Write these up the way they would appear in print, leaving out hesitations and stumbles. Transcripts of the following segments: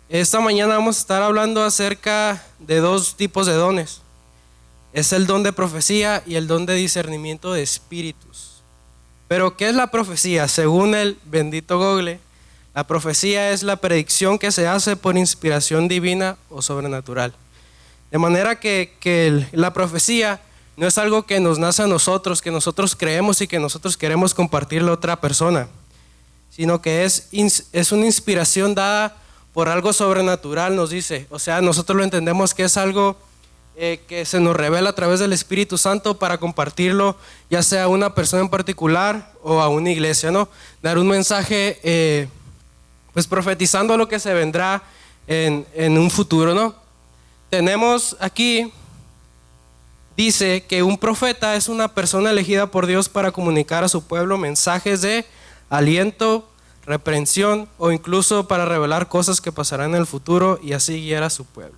Esta mañana vamos a estar hablando acerca de dos tipos de dones. Es el don de profecía y el don de discernimiento de espíritus. Pero ¿qué es la profecía? Según el bendito Google, la profecía es la predicción que se hace por inspiración divina o sobrenatural. De manera que la profecía no es algo que nos nace a nosotros, que nosotros creemos y que nosotros queremos compartirle a otra persona, sino que es una inspiración dada por algo sobrenatural, nos dice. O sea, nosotros lo entendemos que es algo que se nos revela a través del Espíritu Santo para compartirlo, ya sea a una persona en particular o a una iglesia, ¿no? Dar un mensaje, pues profetizando lo que se vendrá en un futuro, ¿no? Tenemos aquí, dice que un profeta es una persona elegida por Dios para comunicar a su pueblo mensajes de aliento, reprensión o incluso para revelar cosas que pasarán en el futuro y así guiar a su pueblo.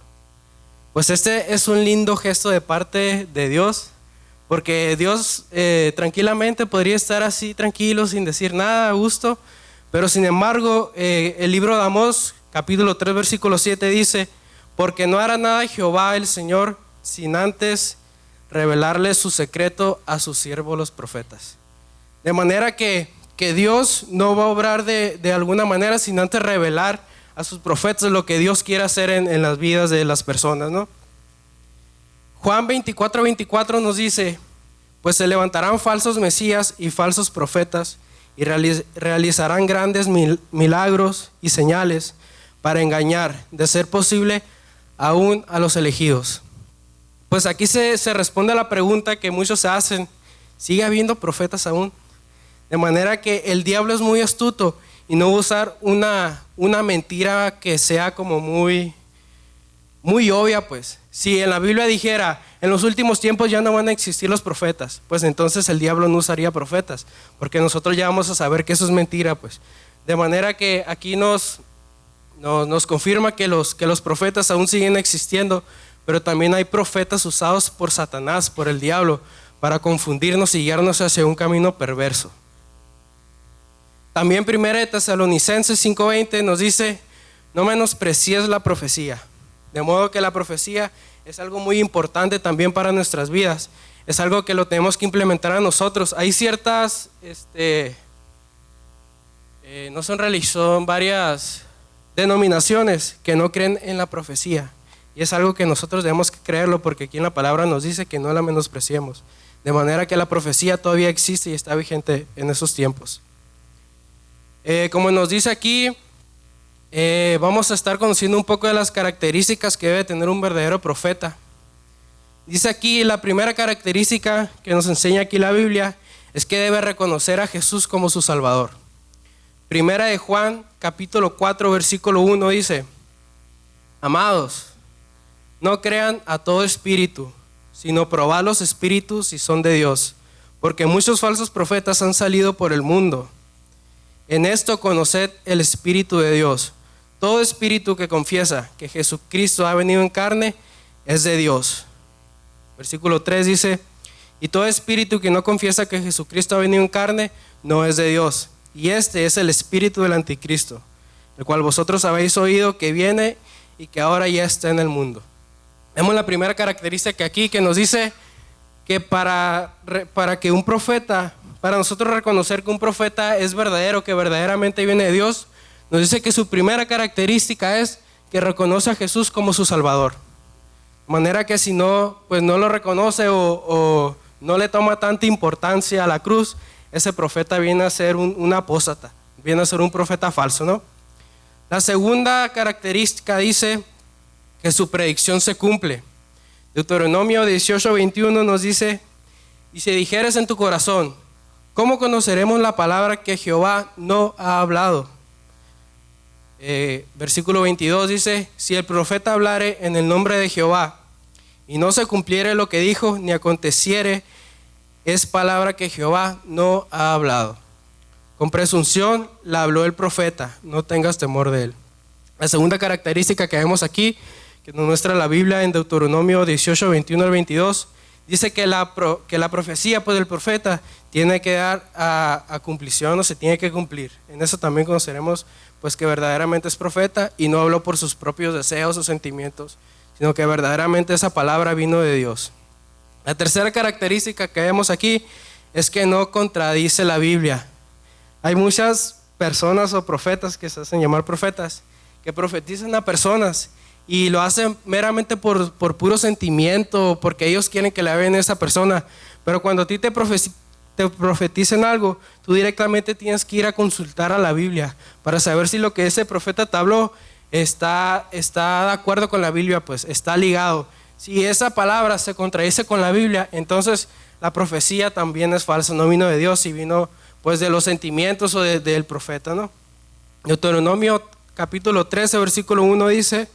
Pues este es un lindo gesto de parte de Dios, porque Dios tranquilamente podría estar así tranquilo sin decir nada, a gusto, pero sin embargo el libro de Amós capítulo 3 versículo 7 dice: porque no hará nada Jehová el Señor sin antes revelarle su secreto a sus siervos los profetas. De manera que Dios no va a obrar de alguna manera sin antes revelar a sus profetas lo que Dios quiere hacer en las vidas de las personas, ¿no? Juan 24:24 nos dice: pues se levantarán falsos mesías y falsos profetas y realizarán grandes milagros y señales para engañar, de ser posible, aún a los elegidos. Pues aquí se responde a la pregunta que muchos se hacen: ¿sigue habiendo profetas aún? De manera que el diablo es muy astuto y no va a usar una mentira que sea como muy obvia. Pues si en la Biblia dijera: en los últimos tiempos ya no van a existir los profetas, pues entonces el diablo no usaría profetas, porque nosotros ya vamos a saber que eso es mentira. Pues de manera que aquí nos confirma que los profetas aún siguen existiendo, pero también hay profetas usados por Satanás, por el diablo, para confundirnos y guiarnos hacia un camino perverso. También 1 Tesalonicenses 5:20 nos dice: no menosprecies la profecía. De modo que la profecía es algo muy importante también para nuestras vidas. Es algo que lo tenemos que implementar a nosotros. Hay ciertas, son varias denominaciones que no creen en la profecía. Y es algo que nosotros debemos que creerlo, porque aquí en la palabra nos dice que no la menospreciemos. De manera que la profecía todavía existe y está vigente en esos tiempos. Como nos dice aquí, vamos a estar conociendo un poco de las características que debe tener un verdadero profeta. Dice aquí, la primera característica que nos enseña aquí la Biblia es que debe reconocer a Jesús como su Salvador. Primera de Juan capítulo 4 versículo 1 dice: amados, no crean a todo espíritu, sino probad los espíritus si son de Dios, porque muchos falsos profetas han salido por el mundo. En esto conoced el Espíritu de Dios. Todo espíritu que confiesa que Jesucristo ha venido en carne es de Dios. Versículo 3 dice: y todo espíritu que no confiesa que Jesucristo ha venido en carne no es de Dios. Y este es el espíritu del anticristo, el cual vosotros habéis oído que viene y que ahora ya está en el mundo. Vemos la primera característica aquí que nos dice que para que un profeta, para nosotros reconocer que un profeta es verdadero, que verdaderamente viene de Dios, nos dice que su primera característica es que reconoce a Jesús como su Salvador. De manera que si no, pues no lo reconoce o no le toma tanta importancia a la cruz, ese profeta viene a ser un apóstata, viene a ser un profeta falso, ¿no? La segunda característica dice que su predicción se cumple. Deuteronomio 18:21 nos dice: y si dijeres en tu corazón, ¿cómo conoceremos la palabra que Jehová no ha hablado? Versículo 22 dice: si el profeta hablare en el nombre de Jehová y no se cumpliere lo que dijo, ni aconteciere, es palabra que Jehová no ha hablado. Con presunción la habló el profeta, no tengas temor de él. La segunda característica que vemos aquí, que nos muestra la Biblia en Deuteronomio 18:21 al 22, dice que la profecía pues, del profeta tiene que dar a cumplición o se tiene que cumplir. En eso también conoceremos pues, que verdaderamente es profeta y no habló por sus propios deseos o sentimientos, sino que verdaderamente esa palabra vino de Dios. La tercera característica que vemos aquí es que no contradice la Biblia. Hay muchas personas o profetas que se hacen llamar profetas, que profetizan a personas y lo hacen meramente por puro sentimiento, porque ellos quieren que le vean a esa persona. Pero cuando a ti te profeticen algo, tú directamente tienes que ir a consultar a la Biblia para saber si lo que ese profeta te habló está de acuerdo con la Biblia, pues está ligado. Si esa palabra se contradice con la Biblia, entonces la profecía también es falsa, no vino de Dios y vino pues de los sentimientos o del profeta, ¿no? Deuteronomio capítulo 13, versículo 1 dice: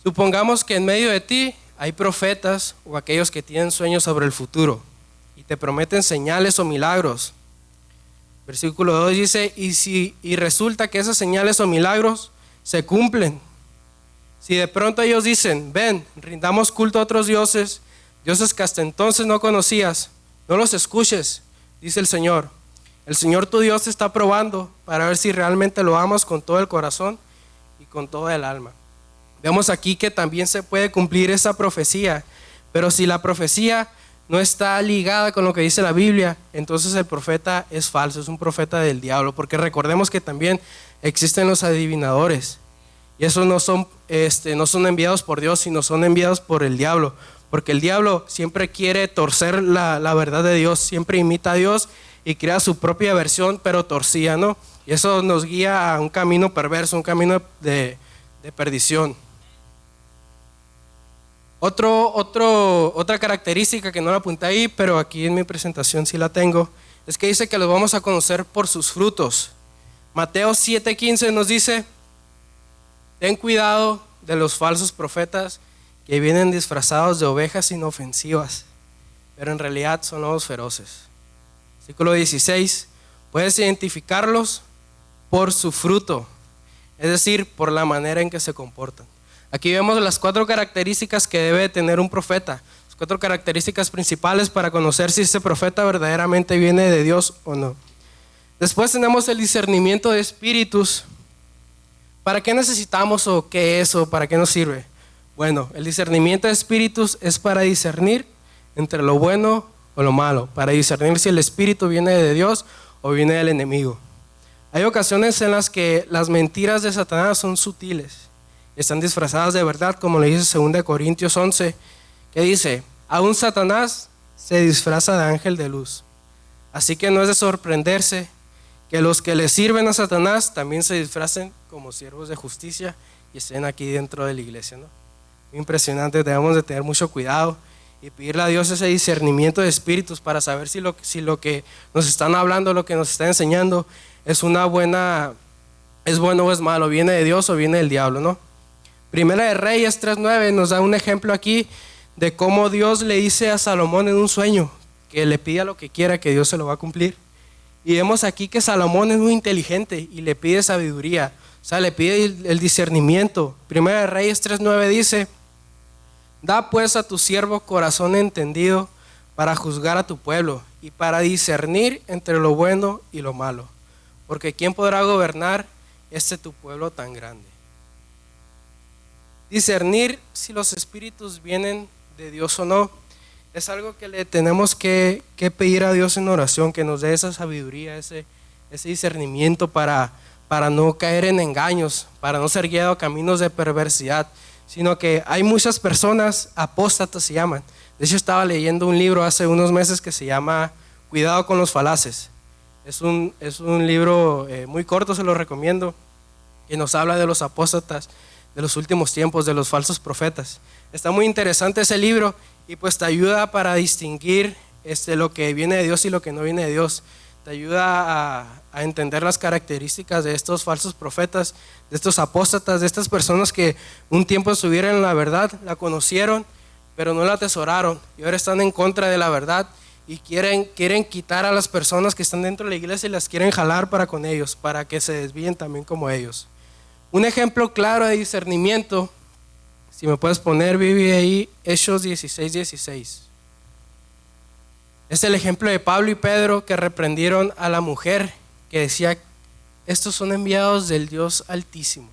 supongamos que en medio de ti hay profetas o aquellos que tienen sueños sobre el futuro y te prometen señales o milagros. Versículo 2 dice: y resulta que esas señales o milagros se cumplen. Si de pronto ellos dicen: ven, rindamos culto a otros dioses, dioses que hasta entonces no conocías, no los escuches, dice el Señor. El Señor tu Dios te está probando para ver si realmente lo amas con todo el corazón y con toda el alma. Vemos aquí que también se puede cumplir esa profecía, pero si la profecía no está ligada con lo que dice la Biblia, entonces el profeta es falso, es un profeta del diablo, porque recordemos que también existen los adivinadores, y esos no son enviados por Dios, sino son enviados por el diablo, porque el diablo siempre quiere torcer la verdad de Dios, siempre imita a Dios y crea su propia versión, pero torcida, ¿no? Y eso nos guía a un camino perverso, un camino de perdición. Otra característica que no la apunté ahí, pero aquí en mi presentación sí la tengo, es que dice que los vamos a conocer por sus frutos. Mateo 7:15 nos dice: ten cuidado de los falsos profetas que vienen disfrazados de ovejas inofensivas, pero en realidad son lobos feroces. Versículo 16: puedes identificarlos por su fruto, es decir, por la manera en que se comportan. Aquí vemos las 4 características que debe tener un profeta, las 4 características principales para conocer si ese profeta verdaderamente viene de Dios o no. Después tenemos el discernimiento de espíritus. ¿Para qué necesitamos o qué es o para qué nos sirve? Bueno, el discernimiento de espíritus es para discernir entre lo bueno o lo malo, para discernir si el espíritu viene de Dios o viene del enemigo. Hay ocasiones en las que las mentiras de Satanás son sutiles, están disfrazadas de verdad, como le dice 2 Corintios 11, que dice: aún Satanás se disfraza de ángel de luz. Así que no es de sorprenderse que los que le sirven a Satanás también se disfracen como siervos de justicia y estén aquí dentro de la iglesia, ¿no? Impresionante, debemos de tener mucho cuidado y pedirle a Dios ese discernimiento de espíritus para saber si lo que nos están hablando, lo que nos están enseñando es bueno o es malo, viene de Dios o viene del diablo, ¿no? Primera de Reyes 3:9 nos da un ejemplo aquí de cómo Dios le dice a Salomón en un sueño que le pida lo que quiera, que Dios se lo va a cumplir. Y vemos aquí que Salomón es muy inteligente y le pide sabiduría, o sea, le pide el discernimiento. Primera de Reyes 3:9 dice: da pues a tu siervo corazón entendido para juzgar a tu pueblo y para discernir entre lo bueno y lo malo, porque ¿quién podrá gobernar tu pueblo tan grande? Discernir si los espíritus vienen de Dios o no es algo que le tenemos que pedir a Dios en oración, que nos dé esa sabiduría, ese discernimiento para no caer en engaños, para no ser guiado a caminos de perversidad, sino que hay muchas personas, apóstatas se llaman. De hecho, estaba leyendo un libro hace unos meses que se llama Cuidado con los falaces. Es un libro muy corto, se lo recomiendo, que nos habla de los apóstatas de los últimos tiempos, de los falsos profetas. Está muy interesante ese libro y pues te ayuda para distinguir lo que viene de Dios y lo que no viene de Dios. Te ayuda a entender las características de estos falsos profetas, de estos apóstatas, de estas personas que un tiempo estuvieron en la verdad, la conocieron, pero no la atesoraron y ahora están en contra de la verdad y quieren quitar a las personas que están dentro de la iglesia y las quieren jalar para con ellos, para que se desvíen también como ellos. Un ejemplo claro de discernimiento, si me puedes poner, Vivi, ahí, Hechos 16:16. Es el ejemplo de Pablo y Pedro que reprendieron a la mujer que decía: estos son enviados del Dios Altísimo.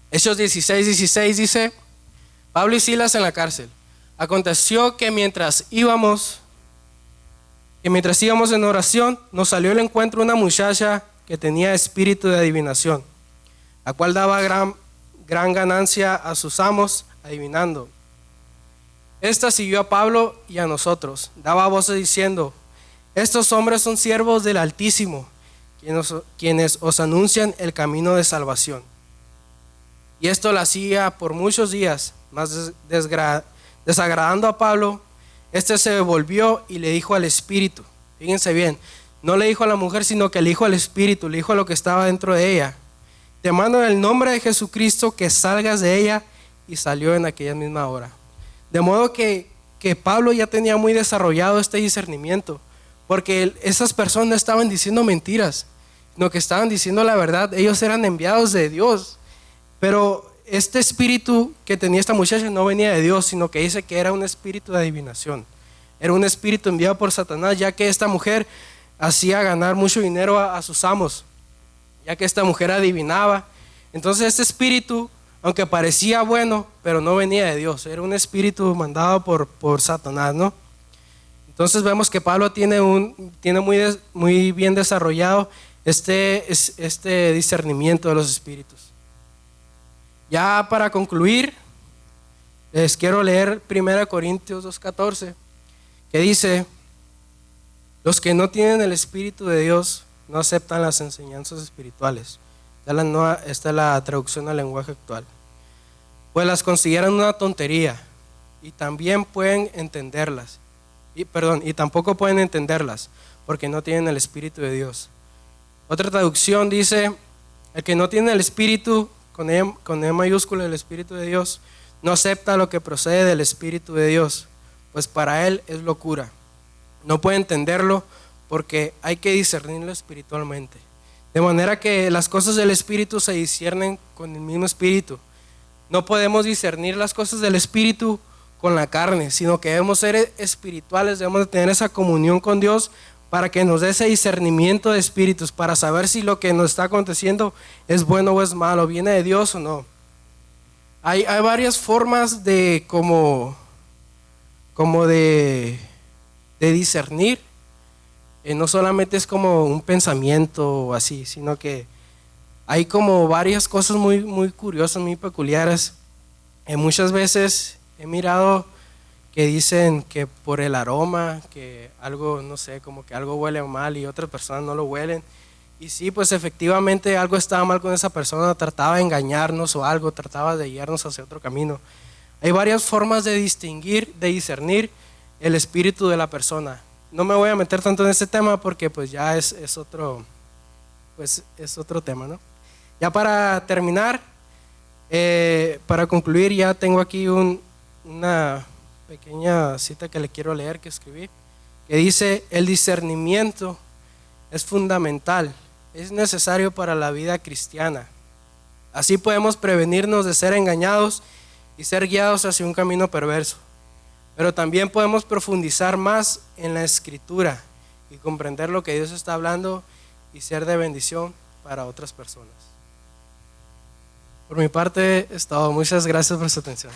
Hechos 16:16 dice: Pablo y Silas en la cárcel. Aconteció que mientras íbamos en oración, nos salió al encuentro una muchacha que tenía espíritu de adivinación, la cual daba gran ganancia a sus amos adivinando. Esta siguió a Pablo y a nosotros, daba voces diciendo: estos hombres son siervos del Altísimo, quienes os anuncian el camino de salvación. Y esto lo hacía por muchos días, más desagradando a Pablo. Este se volvió y le dijo al espíritu, fíjense bien, no le dijo a la mujer, sino que le dijo al espíritu, le dijo a lo que estaba dentro de ella: te mando en el nombre de Jesucristo que salgas de ella. Y salió en aquella misma hora. De modo que Pablo ya tenía muy desarrollado este discernimiento, porque esas personas no estaban diciendo mentiras, sino que estaban diciendo la verdad. Ellos eran enviados de Dios. Pero este espíritu que tenía esta muchacha no venía de Dios, sino que dice que era un espíritu de adivinación. Era un espíritu enviado por Satanás, ya que esta mujer hacía ganar mucho dinero a sus amos, ya que esta mujer adivinaba. Entonces este espíritu, aunque parecía bueno, pero no venía de Dios, era un espíritu mandado por Satanás, ¿no? Entonces vemos que Pablo tiene muy bien desarrollado este discernimiento de los espíritus. Ya para concluir, les quiero leer 1 Corintios 2:14, que dice: los que no tienen el Espíritu de Dios no aceptan las enseñanzas espirituales. Esta es la traducción al lenguaje actual. Pues las consideran una tontería y también pueden entenderlas. Y tampoco pueden entenderlas porque no tienen el Espíritu de Dios. Otra traducción dice: el que no tiene el Espíritu, con E mayúscula, el Espíritu de Dios, no acepta lo que procede del Espíritu de Dios, pues para él es locura. No puede entenderlo porque hay que discernirlo espiritualmente. De manera que las cosas del Espíritu se disciernen con el mismo Espíritu. No podemos discernir las cosas del Espíritu con la carne, sino que debemos ser espirituales, debemos de tener esa comunión con Dios para que nos dé ese discernimiento de espíritus, para saber si lo que nos está aconteciendo es bueno o es malo, viene de Dios o no. Hay varias formas de de discernir. No solamente es como un pensamiento o así, sino que hay como varias cosas muy curiosas, muy peculiares. Muchas veces he mirado que dicen que por el aroma, que algo, no sé, como que algo huele mal y otras personas no lo huelen. Y sí, pues efectivamente algo estaba mal con esa persona, trataba de engañarnos o algo, trataba de guiarnos hacia otro camino. Hay varias formas de distinguir, de discernir el espíritu de la persona. No me voy a meter tanto en este tema porque pues ya es otro tema, ¿no? Ya para terminar, para concluir, ya tengo aquí una pequeña cita que le quiero leer, que escribí, que dice: el discernimiento es fundamental, es necesario para la vida cristiana. Así podemos prevenirnos de ser engañados y ser guiados hacia un camino perverso. Pero también podemos profundizar más en la Escritura y comprender lo que Dios está hablando y ser de bendición para otras personas. Por mi parte es todo. Muchas gracias por su atención.